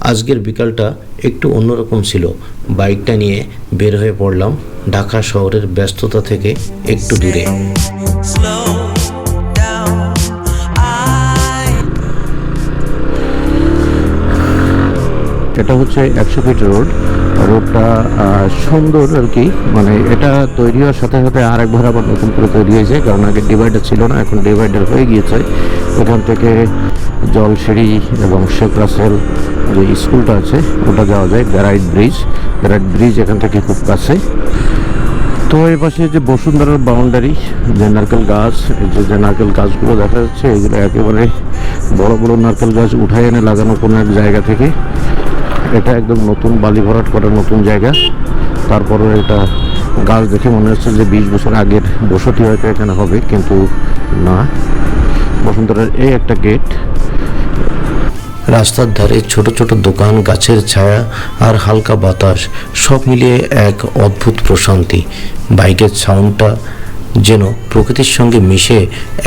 আজকের বিকালটা একটু অন্যরকম ছিল। বাইকটা নিয়ে বের হয়ে পড়লাম ঢাকা শহরের ব্যস্ততা থেকে একটু দূরে। এটা হচ্ছে 100 ফিট রোডটা সুন্দর আর কি, মানে এটা তৈরি হওয়ার সাথে সাথে আরেকবার আবার নতুন করে তৈরি হয়েছে, কারণ আগে ডিভাইডার ছিল না, এখন ডিভাইডার হয়ে গিয়েছে। এখান থেকে জলসিঁড়ি এবং শেখ রাসেল যে স্কুলটা আছে ওটা যাওয়া যায়। ব্যারাইট ব্রিজ এখান থেকে খুব কাছে। তো এই পাশে যে বসুন্ধরার বাউন্ডারি, যে নারকেল গাছ, যে নারকেল গাছগুলো দেখা যাচ্ছে, এগুলো একেবারে বড় বড় নারকেল গাছ উঠায় এনে লাগানো কোনো এক জায়গা থেকে। এটা একদম নতুন বালি ভরাট করার নতুন জায়গা। তারপরে এটা গাছ দেখে মনে হচ্ছে যে 20 বছর আগের বসতি হয়তো এখানে হবে, কিন্তু না। বসুন্ধরার এই একটা গেট। রাস্তার ধারে ছোট ছোট দোকান, গাছের ছায়া আর হালকা বাতাস, সব মিলিয়ে এক অদ্ভুত প্রশান্তি। বাইকের সাউন্ডটা যেন প্রকৃতির সঙ্গে মিশে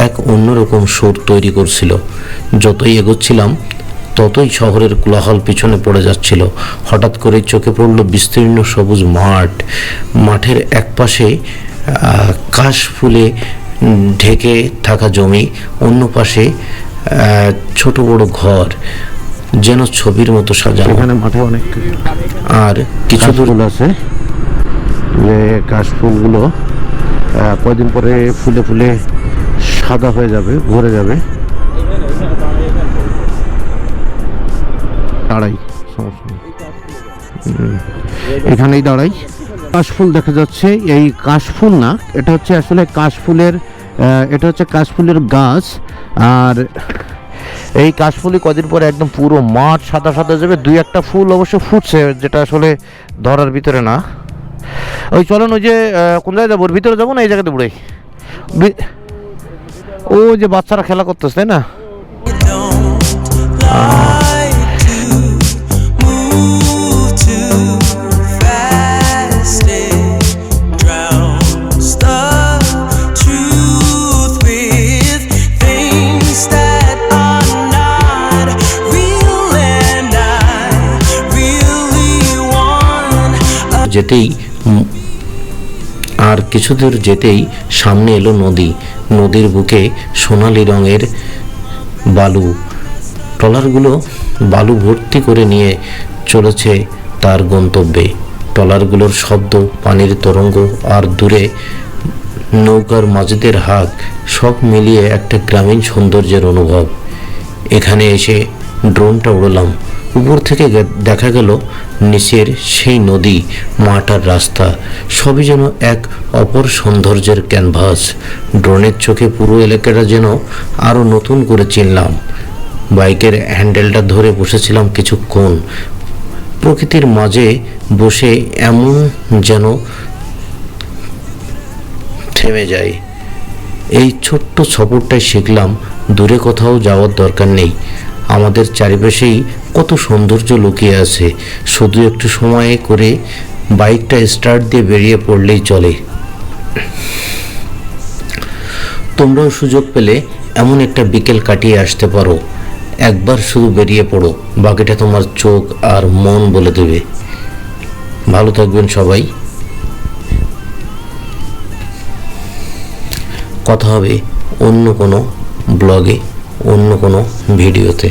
এক অন্যরকম সুর তৈরি করছিল। যতই এগোচ্ছিলাম ততই শহরের কোলাহল পিছনে পড়ে যাচ্ছিল। হঠাৎ করে চোখে পড়ল বিস্তীর্ণ সবুজ মাঠের একপাশে কাশ ফুলে ঢেকে থাকা জমি, অন্য পাশে ছোট বড় ঘর, যেন ছবির মতো সাজানো। এখানে মাঠে অনেক আর কিছু দূর আছে, যে কাশফুলগুলো কয়দিন পরে ফুলে ফুলে সাদা হয়ে যাবে, ভরে যাবে। দাঁড়াই, এখানেই দাঁড়াই। কাশফুল দেখা যাচ্ছে। এই কাশফুল না, এটা হচ্ছে আসলে কাশফুলের, এটা হচ্ছে কাশফুলের গাছ। আর এই কাশফুলই কদিন পরে একদম পুরো মাঠ সাদা সাদা যাবে। দুই একটা ফুল অবশ্য ফুটছে, যেটা আসলে ধরার ভিতরে না। ওই চলেন, ওই যে কোন জায়গায় যাবো, ওর ভিতরে যাবো না এই জায়গাতে বুড়াই, ও যে বাচ্চারা খেলা করতেছে, তাই না? যেতেই আর কিছু দূর যেতেই সামনে এলো নদী। নদীর বুকে সোনালি রঙের বালু, ট্রলারগুলো বালু ভর্তি করে নিয়ে চলেছে তার গন্তব্যে। ট্রলারগুলোর শব্দ, পানির তরঙ্গ আর দূরে নৌকার মাঝিদের হাঁক, সব মিলিয়ে একটা গ্রামীণ সৌন্দর্যের অনুভব। এখানে এসে ড্রোনটা উড়লাম। উপর থেকে দেখা গেল নিচের সেই নদী, মাঠ আর রাস্তা, সবই যেন এক অপর সৌন্দর্যের ক্যানভাস। ড্রোনের চোখে পুরো এলাকাটা যেন আরও নতুন করে চিনলাম। বাইকের হ্যান্ডেলটা ধরে বসেছিলাম কিছুক্ষণ, প্রকৃতির মাঝে বসে এমন যেন থেমে যায়। এই ছোট্ট সফরটাই শিখলাম দূরে কোথাও যাওয়ার দরকার নেই, আমাদের চারিপাশেই কত সৌন্দর্য লুকিয়ে আছে। শুধু একটু সময় করে বাইকটা স্টার্ট দিয়ে বেরিয়ে পড়লেই চলে। তোমরাও সুযোগ পেলে এমন একটা বিকেল কাটিয়ে আসতে পারো। একবার শুধু বেরিয়ে পড়ো, বাকিটা তোমার চোখ আর মন বলে দেবে। ভালো থাকবেন সবাই। কথা হবে অন্য কোনো ব্লগে, অন্য কোনো ভিডিওতে।